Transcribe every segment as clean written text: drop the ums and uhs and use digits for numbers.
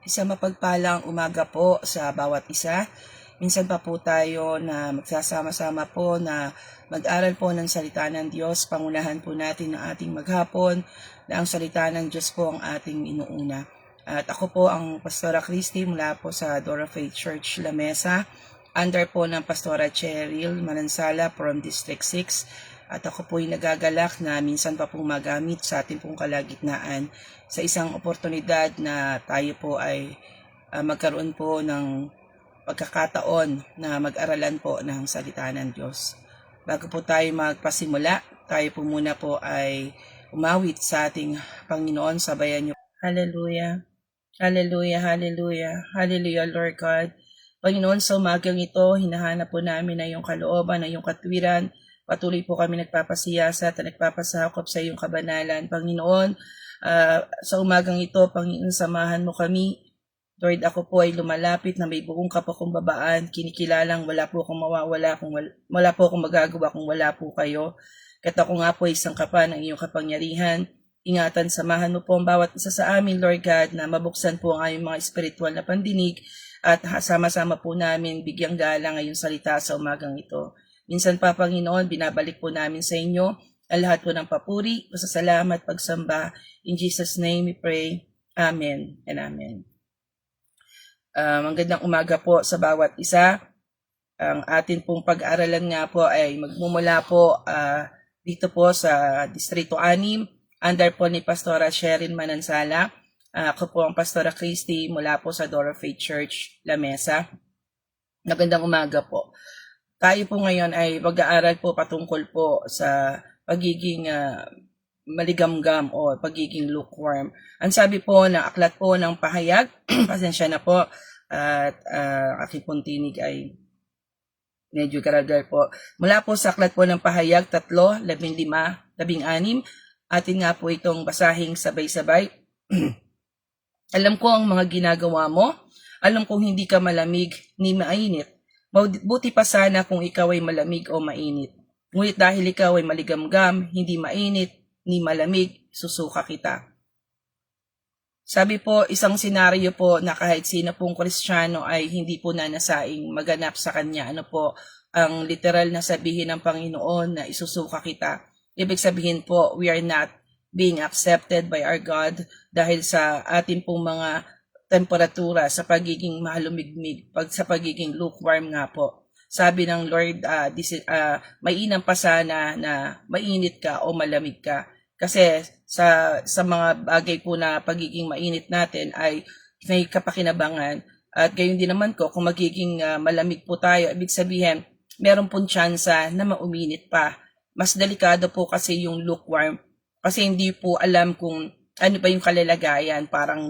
Isang mapagpalang umaga po sa bawat isa. Minsan pa po tayo na magsasama-sama po na mag-aral po ng salita ng Diyos. Pangunahan po natin ang ating maghapon na ang salita ng Diyos po ang ating inuuna. At ako po ang Pastora Christy mula po sa Dora Faith Church La Mesa. Under po ng Pastora Cheryl Manansala from District 6. At ako po'y nagagalak na minsan pa pong magamit sa ating pong kalagitnaan sa isang oportunidad na tayo po ay magkaroon po ng pagkakataon na mag-aralan po ng salita ng Diyos. Bago po tayo magpasimula, tayo po muna po ay umawit sa ating Panginoon. Sabayan niyo. Hallelujah, Hallelujah, Hallelujah, Hallelujah, Lord God. Panginoon, sa umagang ito, hinahanap po namin na iyong kalooban, na iyong katwiran. Patuloy po kami nagpapasiyasat at nagpapasakop sa iyong kabanalan. Panginoon, sa umagang ito, Panginoon, samahan mo kami. Lord, ako po ay lumalapit na may buong kapakumbabaan, kinikilalang wala po akong mawawala, wala po akong magagawa kung wala po kayo. Kat ako nga po isang kapa ng iyong kapangyarihan. Ingatan, samahan mo po ang bawat isa sa amin, Lord God, na mabuksan po ang aming mga espiritual na pandinig at sama-sama po namin bigyang galang ngayong salita sa umagang ito. Minsan pa, Panginoon, binabalik po namin sa inyo ang lahat po ng papuri, pasasalamat, pagsamba. In Jesus' name we pray. Amen and amen. Magandang umaga po sa bawat isa. Ang atin pong pag-aaralan nga po ay magmumula po dito po sa Distrito 6, under po ni Pastora Cheryl Manansala. Ako po ang Pastora Christy mula po sa Dora Faith Church La Mesa. Magandang umaga po. Tayo po ngayon ay mag-aaral po patungkol po sa pagiging maligamgam o pagiging lukewarm. Ang sabi po ng aklat po ng pahayag, pasensya na po, at aking pong tinig ay medyo garagal po. Mula po sa aklat po ng pahayag 3, 15, 16, atin nga po itong basahing sabay-sabay. Alam ko ang mga ginagawa mo, alam kong hindi ka malamig ni mainit. Buti pa sana kung ikaw ay malamig o mainit. Ngunit dahil ikaw ay maligamgam, hindi mainit, ni malamig, susuka kita. Sabi po, isang senaryo po na kahit sino pong Kristiyano ay hindi po nanasaing maganap sa kanya. Ano po ang literal na sabihin ng Panginoon na isusuka kita? Ibig sabihin po, we are not being accepted by our God dahil sa ating pong mga temperatura, sa pagiging mahalumigmig, sa pagiging lukewarm nga po. Sabi ng Lord, mainam pa sana na mainit ka o malamig ka. Kasi sa mga bagay po na pagiging mainit natin ay may kapakinabangan. At gayon din naman ko, kung magiging malamig po tayo, ibig sabihin, meron pong tsansa na mauminit pa. Mas delikado po kasi yung lukewarm. Kasi hindi po alam kung ano ba yung kalalagayan, parang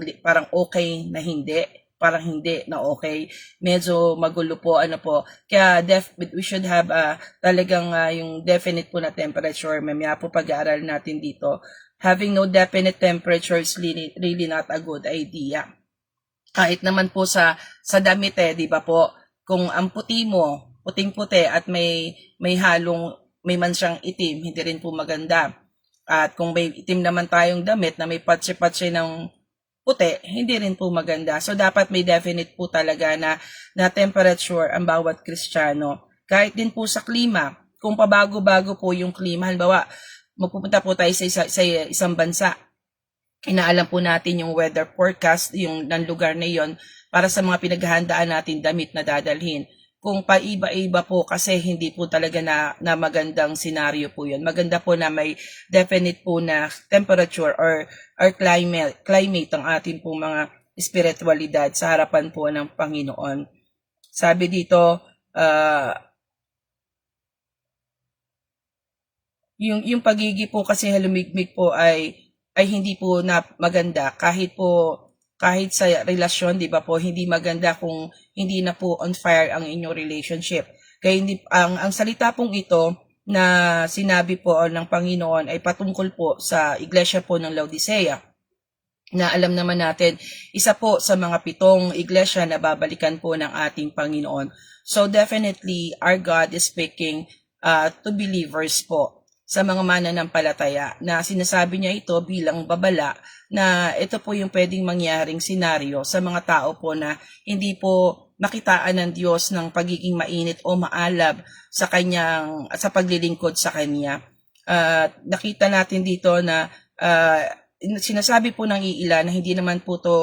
okay na hindi, parang hindi na okay. Medyo magulo po, ano po. Kaya we should have talagang yung definite po na temperature. Mamaya po pag-aaral natin dito. Having no definite temperature is really not a good idea. Kahit naman po sa damit di ba po, kung ang puti mo, puting-puti at may man siyang itim, hindi rin po maganda. At kung may itim naman tayong damit na may patse-patse ng puti, hindi rin po maganda. So, dapat may definite po talaga na temperature ang bawat Kristiyano. Kahit din po sa klima, kung pabago-bago po yung klima, halimbawa, magpupunta po tayo sa isang bansa, inaalam po natin yung weather forecast, yung ng lugar na yon para sa mga pinaghahandaan natin damit na dadalhin. Kung paiba-iba po kasi hindi po talaga na magandang senaryo po yun. Maganda po na may definite po na temperature or climate ang ating po mga espiritualidad sa harapan po ng Panginoon. Sabi dito, yung pagiging po kasi halumigmig po ay hindi po na maganda kahit sa relasyon, di ba po, hindi maganda kung hindi na po on fire ang inyong relationship. Kaya ang salita pong ito na sinabi po ng Panginoon ay patungkol po sa iglesia po ng Laodicea. Na alam naman natin, isa po sa mga 7 iglesia na babalikan po ng ating Panginoon. So definitely, our God is speaking to believers po. sa mga mananampalataya na sinasabi niya ito bilang babala na ito po yung pwedeng mangyaring senaryo sa mga tao po na hindi po makitaan ng Diyos ng pagiging mainit o maalab sa paglilingkod sa Kanya. Nakita natin dito na sinasabi po ng iilan na hindi naman po to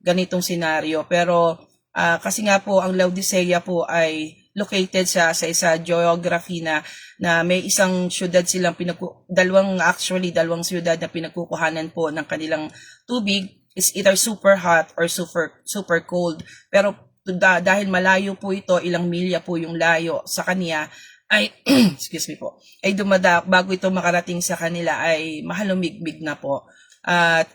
ganitong senaryo, pero kasi nga po ang Laodicea po ay located sa isa geography na may isang syudad silang dalawang syudad na pinagkukuhanan po ng kanilang tubig is either super hot or super cold. Pero dahil malayo po ito, ilang milya po yung layo sa kanya, ay excuse me po, ay bago ito makarating sa kanila ay mahalumigmig na po. At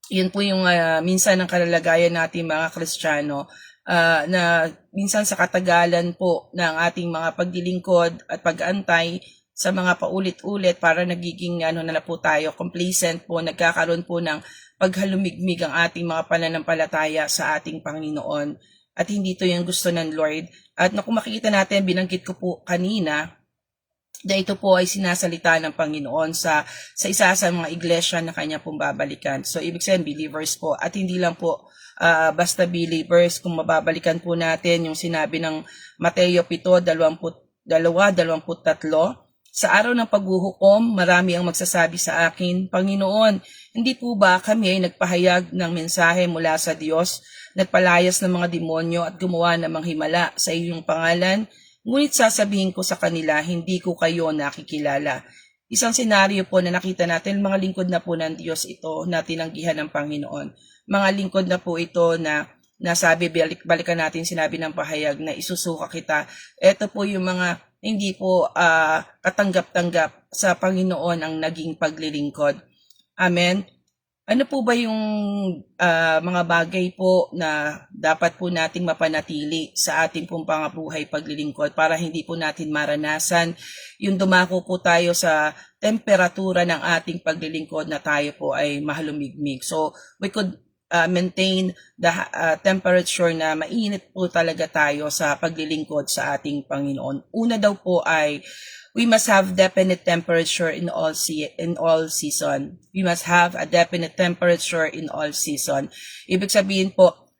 yun po yung minsan ng kalalagayan natin mga Kristiyano, na minsan sa katagalan po ng ating mga paglilingkod at pag-antay sa mga paulit-ulit para nagiging na po tayo, complacent po, nagkakaroon po ng paghalumigmig ang ating mga pananampalataya sa ating Panginoon. At hindi ito yung gusto ng Lord. At kung makikita natin, binanggit ko po kanina, na ito po ay sinasalita ng Panginoon sa isa sa mga iglesia na kanya pong babalikan. So, ibig sabihin, believers po. At hindi lang po basta believers. Kung mababalikan po natin yung sinabi ng Mateo 7:22-23, sa araw ng paghuhukom, marami ang magsasabi sa akin, Panginoon, hindi po ba kami ay nagpahayag ng mensahe mula sa Diyos, nagpalayas ng mga demonyo at gumawa ng mga himala sa iyong pangalan? Ngunit sasabihin ko sa kanila, hindi ko kayo nakikilala. Isang senaryo po na nakita natin, mga lingkod na po ng Diyos ito na tinanggihan ng Panginoon. Mga lingkod na po ito na nasabi, balikan natin sinabi ng pahayag na isusuka kita. Ito po yung mga hindi po katanggap-tanggap sa Panginoon ang naging paglilingkod. Amen. Ano po ba yung mga bagay po na dapat po nating mapanatili sa ating pong pangabuhay paglilingkod para hindi po natin maranasan yung dumako po tayo sa temperatura ng ating paglilingkod na tayo po ay mahalumigmig. So we could maintain the temperature na mainit po talaga tayo sa paglilingkod sa ating Panginoon. Una daw po ay we must have definite temperature in all season. We must have a definite temperature in all season. Ibig sabihin po,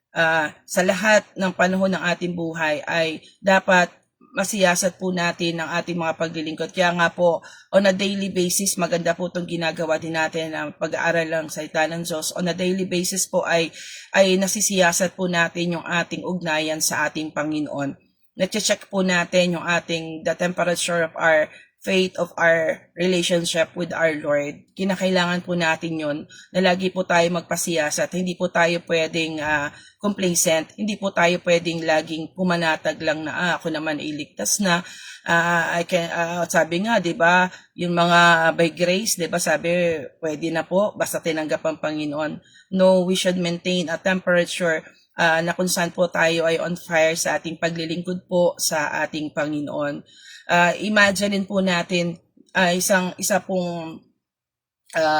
sa lahat ng panahon ng ating buhay ay dapat masiyasat po natin ang ating mga paglilingkod. Kaya nga po, on a daily basis, maganda po itong ginagawa din natin ang pag-aaral ng salita ng Diyos. On a daily basis po ay nasisiyasat po natin yung ating ugnayan sa ating Panginoon. Na-check po natin yung the temperature of our faith, of our relationship with our Lord. Kinakailangan po natin yun na lagi po tayo magpasiyasat. Hindi po tayo pwedeng complacent. Hindi po tayo pwedeng laging pumanatag lang na ako naman iligtas na. Sabi nga, 'di ba, yung mga by grace, 'di ba, sabi pwede na po basta tinanggap ang Panginoon. No, we should maintain a temperature na kung saan po tayo ay on fire sa ating paglilingkod po sa ating Panginoon. Imagine po natin isa pong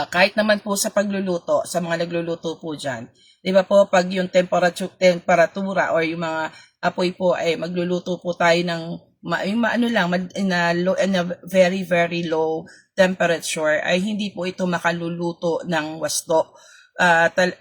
kahit naman po sa pagluluto, sa mga nagluluto po dyan, di ba po pag yung temperatura or yung mga apoy po ay magluluto po tayo ng in a very very low temperature ay hindi po ito makaluluto ng wasto.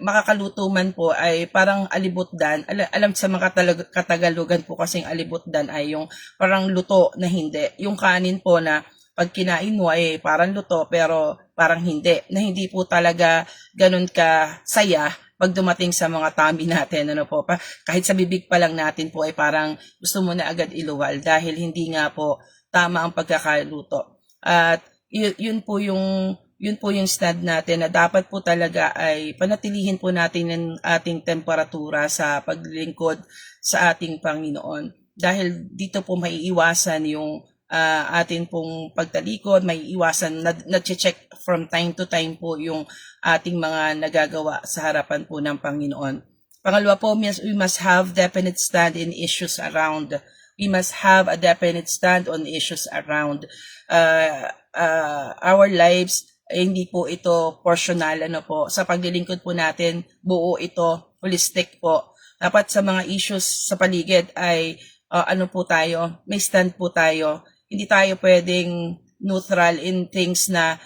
Makakaluto man po ay parang alibutdan. Alam sa mga Katagalugan po kasing alibutdan ay yung parang luto na hindi. Yung kanin po na pag kinain mo ay parang luto pero parang hindi. Na hindi po talaga ganun ka saya pag dumating sa mga tummy natin. Ano po, kahit sa bibig pa lang natin po ay parang gusto mo na agad iluwal dahil hindi nga po tama ang pagkakaluto. At yun po yung stand natin na dapat po talaga ay panatilihin po natin ang ating temperatura sa paglilingkod sa ating Panginoon. Dahil dito po maiiwasan yung atin pong pagtalikod, maiiwasan, na-check from time to time po yung ating mga nagagawa sa harapan po ng Panginoon. Pangalawa po, we must have definite stand in issues around. We must have a definite stand on issues around our lives. Hindi po ito portional po. Sa paglilingkod po natin, buo ito, holistic po. Dapat sa mga issues sa paligid ay po tayo, may stand po tayo. Hindi tayo pwedeng neutral in things na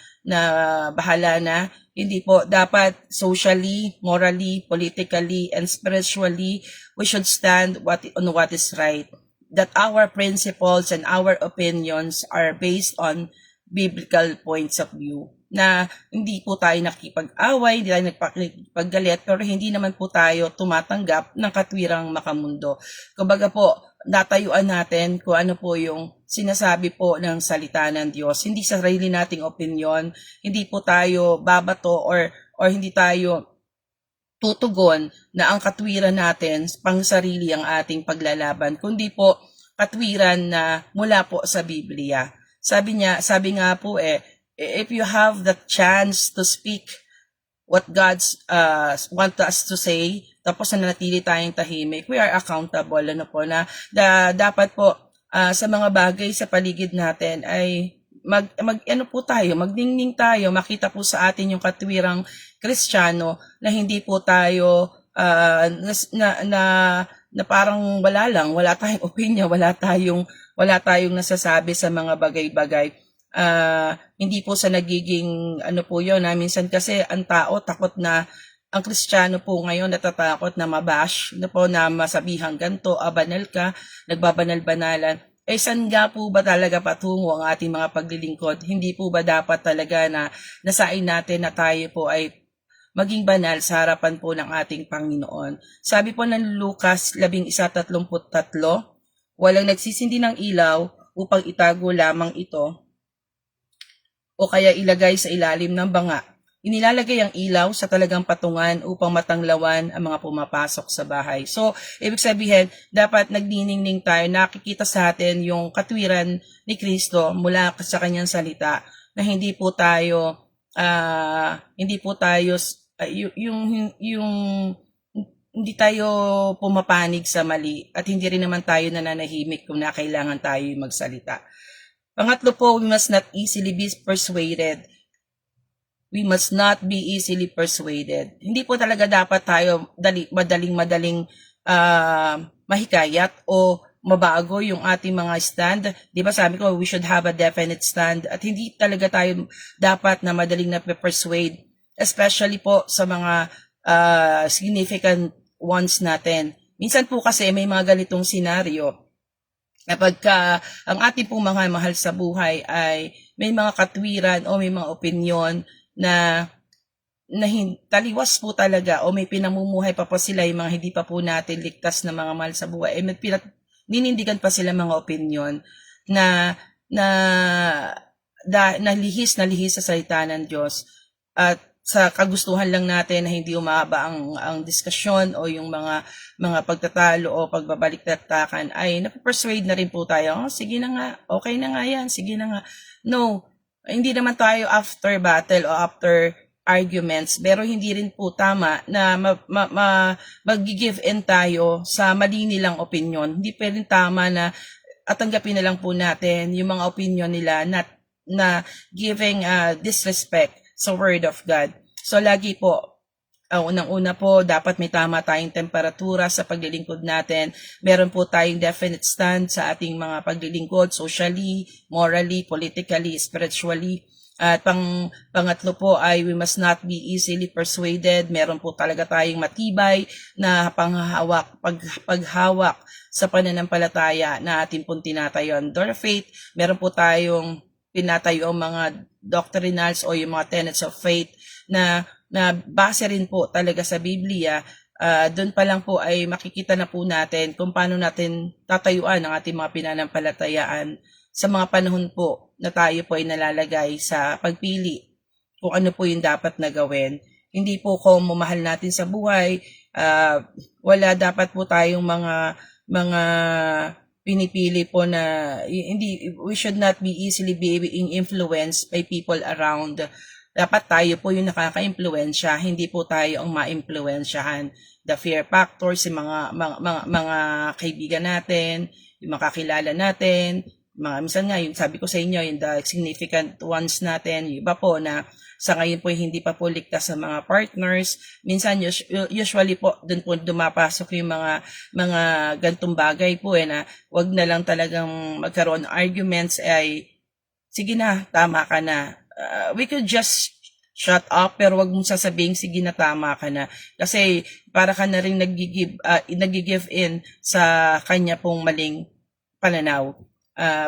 bahala na. Hindi po, dapat socially, morally, politically, and spiritually, we should stand on what is right. That our principles and our opinions are based on biblical points of view. Na hindi po tayo nakipag-away, hindi tayo nagpaggalit, pero hindi naman po tayo tumatanggap ng katwirang makamundo. Kumbaga po, natayuan natin kung ano po yung sinasabi po ng salita ng Diyos. Hindi sa sarili nating opinion, hindi po tayo babato or hindi tayo tutugon na ang katwiran natin pang sarili ang ating paglalaban, kundi po katwiran na mula po sa Biblia. Sabi nga po if you have the chance to speak what God's want us to say, tapos nanatili tayong tahimik, we are accountable. Dapat po sa mga bagay sa paligid natin ay magdingning tayo, makita po sa atin yung katwirang Kristiyano na hindi po tayo na parang wala tayong opinion, wala tayong nasasabi sa mga bagay-bagay. Hindi po sa nagiging po yun, minsan kasi ang tao takot na, ang Kristiyano po ngayon natatakot na mabash, na masabihang ganto, banal ka, nagbabanal-banalan. Saan nga po ba talaga patungo ang ating mga paglilingkod? Hindi po ba dapat talaga na nasain natin na tayo po ay maging banal sa harapan po ng ating Panginoon? Sabi po ng Lucas 11:33, walang nagsisindi ng ilaw upang itago lamang ito o kaya ilagay sa ilalim ng banga. Inilalagay ang ilaw sa talagang patungan upang matanglawan ang mga pumapasok sa bahay. So, ibig sabihin, dapat nagniningning tayo, nakikita sa atin yung katwiran ni Kristo mula sa kanyang salita, na hindi tayo pumapanig sa mali at hindi rin naman tayo nananahimik kung kailangan tayo magsalita. Pangatlo po, we must not easily be persuaded. We must not be easily persuaded. Hindi po talaga dapat tayo madaling mahikayat o mabago yung ating mga stand. Di ba sabi ko, we should have a definite stand at hindi talaga tayo dapat na madaling na-persuade, especially po sa mga significant ones natin. Minsan po kasi may mga ganitong senaryo. Kapag ang ating pong mga mahal sa buhay ay may mga katwiran o may mga opinyon na taliwas po talaga o may pinamumuhay pa po sila, yung mga hindi pa po natin ligtas na mga mahal sa buhay, ninindigan pa sila mga opinyon na lihis sa salita ng Diyos at sa kagustuhan lang natin na hindi umaba ang diskusyon o yung mga pagtatalo o pagbabalik-taktakan, ay napapersuade na rin po tayo, sige na nga, okay na nga yan, sige na nga. No, hindi naman tayo after battle o after arguments, pero hindi rin po tama na mag-give in tayo sa mali nilang opinion. Hindi pwedeng tama na at tanggapin na lang po natin yung mga opinion nila na giving disrespect sa Word of God. So lagi po, unang-una po, dapat may tama tayong temperatura sa paglilingkod natin. Meron po tayong definite stand sa ating mga paglilingkod, socially, morally, politically, spiritually. At pangatlo po ay we must not be easily persuaded. Meron po talaga tayong matibay na paghawak sa pananampalataya na ating pong tinatayo under faith. Meron po tayong pinatayo ang mga doctrinals o yung mga tenets of faith na base rin po talaga sa Biblia. Doon pa lang po ay makikita na po natin kung paano natin tatayuan ang ating mga pinanampalatayaan sa mga panahon po na tayo po ay nalalagay sa pagpili kung ano po yung dapat na gawin. Hindi po kung mamahal natin sa buhay, wala dapat po tayong mga pinipili po na we should not be easily being influenced by people around. Dapat tayo po yung nakaka-impluwensya, hindi po tayo ang ma-impluwensyahan. The fear factors, yung mga kaibigan natin, yung makakilala natin, minsan nga, yung sabi ko sa inyo, yung the significant ones natin, yung iba po na sa ngayon po hindi pa po ligtas sa mga partners. Minsan, usually po, dun po dumapasok yung mga gantong bagay po na wag na lang talagang magkaroon ng arguments, ay sige na, tama ka na. We could just shut up, pero wag mong sasabihin, sige na, tama ka na. Kasi para ka na rin nag-give in sa kanya pong maling pananaw.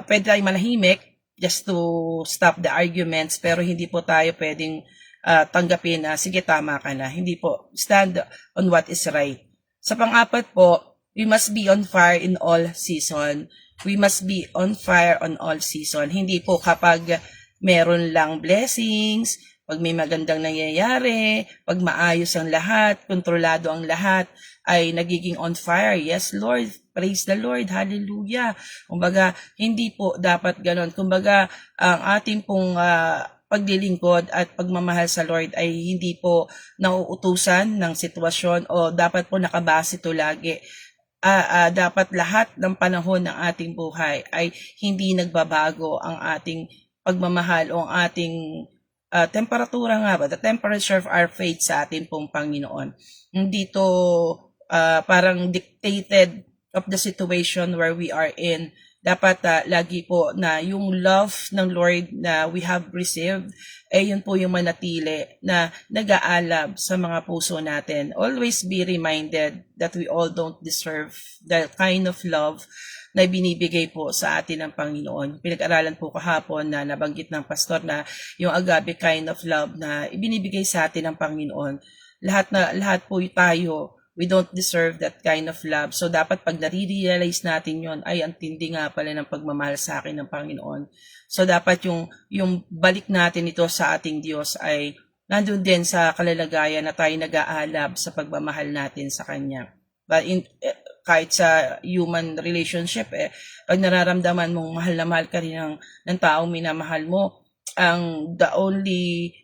Pwede tayong manahimik just to stop the arguments, pero hindi po tayo pwedeng tanggapin na, sige, tama ka na. Hindi po. Stand on what is right. Sa pang-apat po, we must be on fire in all season. We must be on fire on all season. Hindi po kapag meron lang blessings, pag may magandang nangyayari, pag maayos ang lahat, kontrolado ang lahat, ay nagiging on fire. Yes, Lord. Praise the Lord. Hallelujah. Kumbaga, hindi po dapat ganon. Kumbaga, ang ating pong paglilingkod at pagmamahal sa Lord ay hindi po nauutusan ng sitwasyon o dapat po nakabase ito lagi. Dapat lahat ng panahon ng ating buhay ay hindi nagbabago ang ating pagmamahal o ang ating temperatura nga ba, the temperature of our faith sa ating pong Panginoon. Hindi to parang dictated of the situation where we are in. Dapat lagi po na yung love ng Lord na we have received, yun po yung manatili na nag-aalab sa mga puso natin. Always be reminded that we all don't deserve the kind of love na binibigay po sa atin ng Panginoon. Pinag-aralan po kahapon na nabanggit ng pastor na yung agape kind of love na ibinibigay sa atin ng Panginoon. Lahat po tayo, we don't deserve that kind of love. So, dapat pag nare-realize natin yon, ay ang tindi nga pala ng pagmamahal sa akin ng Panginoon. So, dapat yung balik natin ito sa ating Diyos ay nandun din sa kalalagayan na tayo nag-aalab sa pagmamahal natin sa Kanya. But kahit sa human relationship, pag nararamdaman mong mahal na mahal ka rin ng taong minamahal mo, the only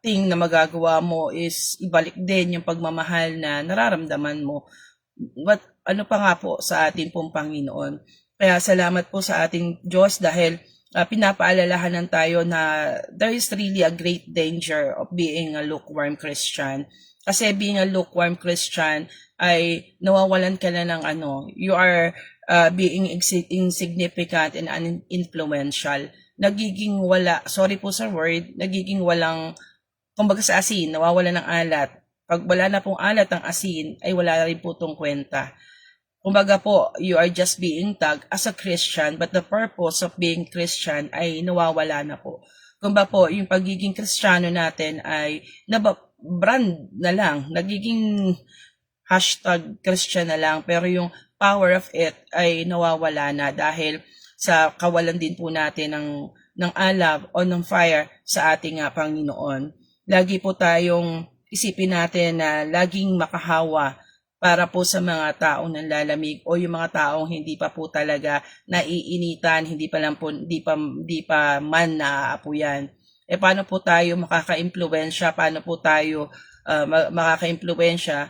thing na magagawa mo is ibalik din yung pagmamahal na nararamdaman mo. But ano pa nga po sa ating pong Panginoon. Kaya salamat po sa ating Diyos dahil pinapaalalahanan tayo na there is really a great danger of being a lukewarm Christian. Kasi being a lukewarm Christian ay nawawalan ka na ng you are being insignificant and uninfluential. Nagiging wala, sorry po sa word, nagiging walang, kumbaga sa asin, nawawala ng alat. Pag wala na pong alat ang asin, ay wala rin po itong kwenta. Kumbaga po, you are just being tagged as a Christian, but the purpose of being Christian ay nawawala na po. Kumbaga po, yung pagiging Kristiyano natin ay brand na lang, nagiging hashtag Christian na lang, pero yung power of it ay nawawala na dahil sa kawalan din po natin ng alab o ng fire sa ating Panginoon. Lagi po tayong isipin natin na laging makahawa para po sa mga taong nanlalamig o yung mga taong hindi pa po talaga naiinitan, hindi pa man naaapuyan. Paano po tayo makaka-impluwensya? Paano po tayo makaka-impluwensya?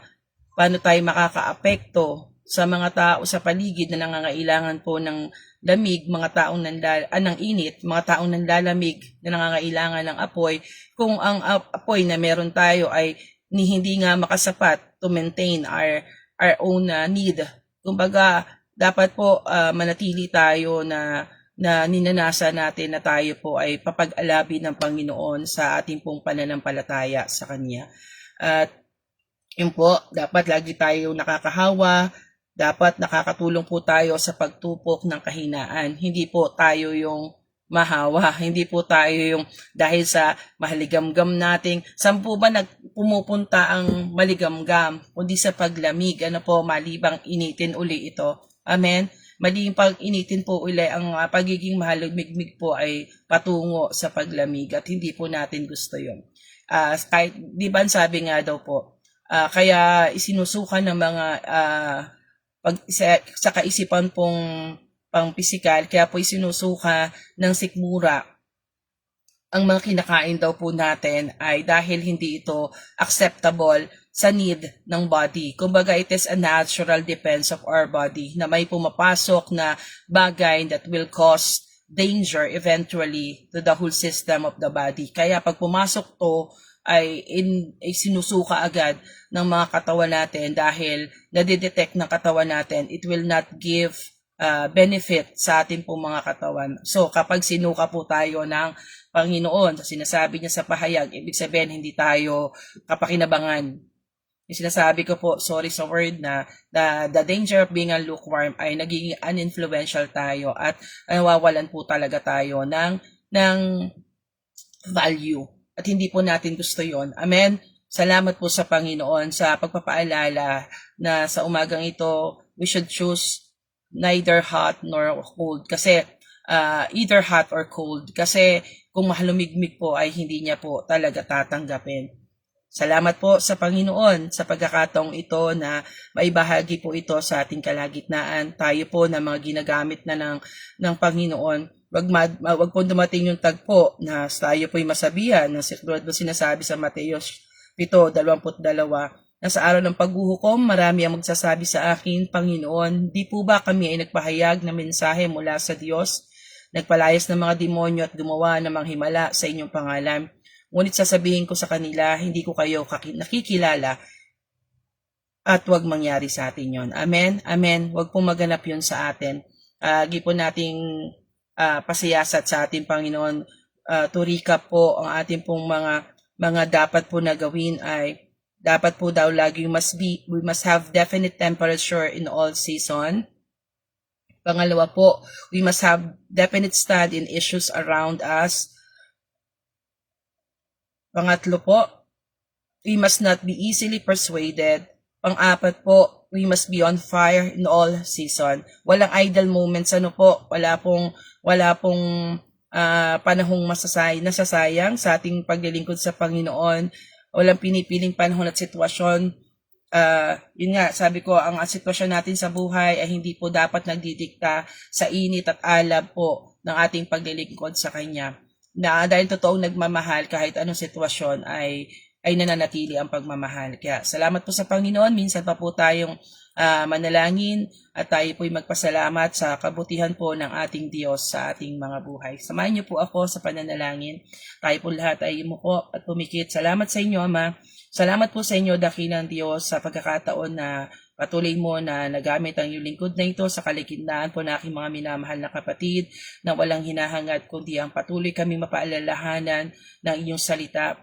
Paano tayo makaka-apekto sa mga tao sa paligid na nangangailangan po ng lamig, mga taong ng init, mga taong nanlalamig na nangangailangan ng apoy, kung ang apoy na meron tayo ay hindi nga makasapat to maintain our own need. Kumbaga, dapat po manatili tayo na ninanasa natin na tayo po ay papag-alabi ng Panginoon sa ating pong pananampalataya sa Kanya. At yun po, dapat lagi tayo nakakahawa, dapat nakakatulong po tayo sa pagtupok ng kahinaan. Hindi po tayo yung mahawa, hindi po tayo yung dahil sa mahaligamgam nating, saan po ba pumupunta ang maligamgam? Kundi sa paglamig, malibang initin uli ito. Amen? Maling pag initin po uli, ang pagiging mahaligmig po ay patungo sa paglamig at hindi po natin gusto yun. Kahit, di ba sabi nga daw po, kaya isinusukan ng mga sa kaisipan pong pang-pisikal, kaya po isinusuka ng sikmura ang mga kinakain daw po natin ay dahil hindi ito acceptable sa need ng body. Kumbaga, it is a natural defense of our body na may pumapasok na bagay that will cause danger eventually to the whole system of the body. Kaya pag pumasok to, ay sinusuka agad ng mga katawan natin dahil nadidetect ng katawan natin, it will not give benefit sa ating pong mga katawan. So kapag sinuka po tayo ng Panginoon, sinasabi niya sa pahayag, ibig sabihin hindi tayo kapakinabangan. Yung sinasabi ko po, sorry sa word, na the danger of being a lukewarm ay nagiging uninfluential tayo at nawawalan po talaga tayo ng value. At hindi po natin gusto yon. Amen? Salamat po sa Panginoon sa pagpapaalala na sa umagang ito, we should choose neither hot nor cold. Kasi either hot or cold. Kasi kung mahalumigmig po ay hindi niya po talaga tatanggapin. Salamat po sa Panginoon sa pagkakataong ito na maibahagi po ito sa ating kalagitnaan. Tayo po na mga ginagamit na ng Panginoon. Wag po dumating yung tagpo na tayo po'y masabihan na sinasabi sa Mateo 7:22 na sa araw ng paghuhukom, marami ang magsasabi sa akin, Panginoon, di po ba kami ay nagpahayag na mensahe mula sa Diyos? Nagpalayas ng mga demonyo at gumawa ng mga himala sa inyong pangalan. Ngunit sasabihin ko sa kanila, hindi ko kayo nakikilala at huwag mangyari sa atin yon. Amen? Amen. Huwag pong maganap yon sa atin. Di po nating pasiyasat sa ating Panginoon. To recap po, ang ating pong mga dapat po na gawin ay dapat po daw lagi we must have definite temperature in all season. Pangalawa po, we must have definite stand in issues around us. Pangatlo po, we must not be easily persuaded. Pang-apat po, we must be on fire in all season. Walang idle moments, wala pong panahong nasasayang sa ating paglilingkod sa Panginoon. Walang pinipiling panahon at sitwasyon. Yun nga, sabi ko, ang sitwasyon natin sa buhay ay hindi po dapat nagdidikta sa init at alab po ng ating paglilingkod sa Kanya. Na dahil totoong nagmamahal kahit anong sitwasyon ay nananatili ang pagmamahal. Kaya salamat po sa Panginoon. Minsan pa po tayong manalangin at tayo po'y magpasalamat sa kabutihan po ng ating Diyos sa ating mga buhay. Samahan niyo po ako sa pananalangin. Tayo po lahat ay imuko at pumikit. Salamat sa inyo, Ama. Salamat po sa inyo, dakilang Diyos, sa pagkakataon na patuloy mo na nagamit ang iyong lingkod na ito sa kaligidnaan po na aking mga minamahal na kapatid na walang hinahangad kundi ang patuloy kaming mapaalalahanan ng iyong salita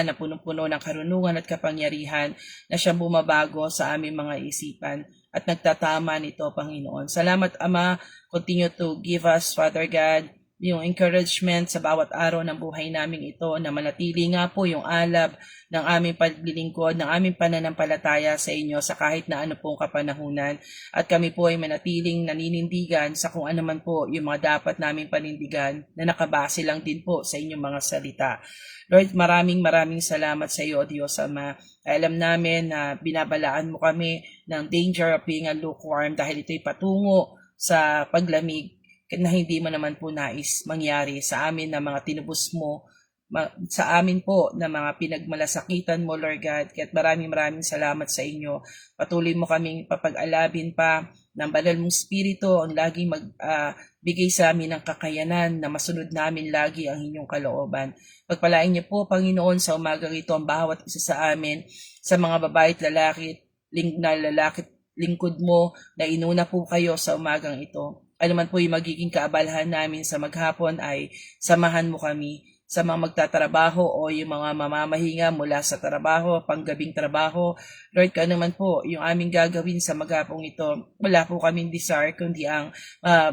na punong-puno ng karunungan at kapangyarihan na siyang bumabago sa aming mga isipan at nagtatama nito, Panginoon. Salamat, Ama. Continue to give us, Father God, yung encouragement sa bawat araw ng buhay namin ito na manatili nga po yung alab ng aming paglilingkod, ng aming pananampalataya sa inyo sa kahit na ano pong kapanahunan. At kami po ay manatiling naninindigan sa kung ano man po yung mga dapat naming panindigan na nakabase lang din po sa inyong mga salita. Lord, maraming salamat sa iyo, Diyos Ama. Alam namin na binabalaan mo kami ng danger of being a lukewarm dahil ito'y patungo sa paglamig na hindi mo naman po nais mangyari sa amin na mga tinubos mo, sa amin po na mga pinagmalasakitan mo, Lord God. Kaya't maraming salamat sa inyo. Patuloy mo kaming papag-alabin pa ng banal mong spirito ang laging magbigay sa amin ng kakayanan na masunod namin lagi ang inyong kalooban. Pagpalain niyo po, Panginoon, sa umagang ito ang bawat isa sa amin, sa mga babae at lalaki, lingkod mo na inuna po kayo sa umagang ito. Ano man po yung magiging kaabalahan namin sa maghapon ay samahan mo kami sa mga magtatrabaho o yung mga mamamahinga mula sa trabaho, panggabing trabaho. Lord, kano man po yung aming gagawin sa maghapong ito, wala po kaming desire kundi ang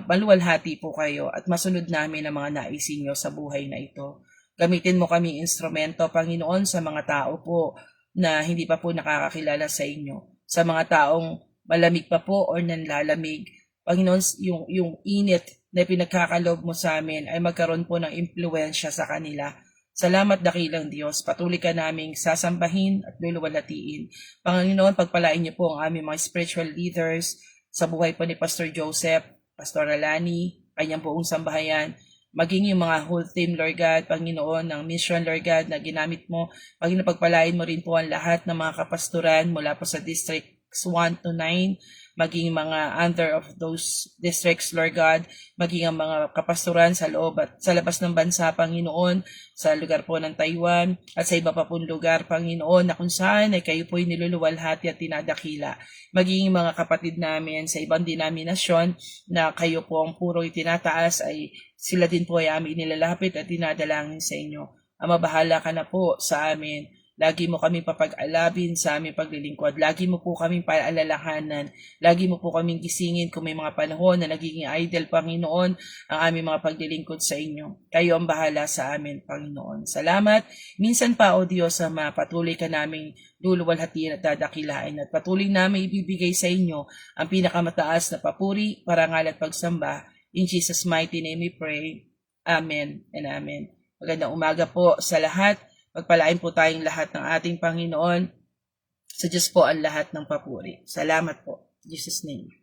maluwalhati po kayo at masunod namin ang mga naisin nyo sa buhay na ito. Gamitin mo kaming instrumento, Panginoon, sa mga tao po na hindi pa po nakakakilala sa inyo. Sa mga taong malamig pa po o nanlalamig, Panginoon, yung init na pinagkakaloob mo sa amin ay magkaroon po ng impluensya sa kanila. Salamat, dakilang Diyos. Patuloy ka naming sasambahin at luluwalhatiin. Panginoon, pagpalain niyo po ang aming mga spiritual leaders sa buhay po ni Pastor Joseph, Pastor Alani, kanyang buong sambahayan, maging yung mga whole team, Lord God, Panginoon, ng mission, Lord God, na ginamit mo. Panginoon, pagpalain mo rin po ang lahat ng mga kapasturan mula po sa district districts 1 to 9, maging mga under of those districts, Lord God, maging ang mga kapastoran sa loob at sa labas ng bansa, Panginoon, sa lugar po ng Taiwan at sa iba pa pong lugar, Panginoon, na kung saan ay kayo po'y niluluwalhati at tinadakila. Maging mga kapatid namin sa ibang denominasyon na kayo po ang puro itinataas, ay sila din po ay aming nilalapit at dinadalangin sa inyo. Ama, bahala ka na po sa amin. Lagi mo kami papag-alabin sa aming paglilingkod. Lagi mo po kaming paalalahanan. Lagi mo po kaming gisingin kung may mga panahon na nagiging idle, Panginoon, ang aming mga paglilingkod sa inyo. Kayo ang bahala sa amin, Panginoon. Salamat. Minsan pa, O Diyos, Ama, patuloy ka naming luluwalhatiin at dadakilain at patuloy namin ibibigay sa inyo ang pinakamataas na papuri, parangal at pagsamba. In Jesus' mighty name we pray. Amen and amen. Magandang umaga po sa lahat. Pagpalain po tayong lahat ng ating Panginoon. Sa Diyos po ang lahat ng papuri. Salamat po. In Jesus' name.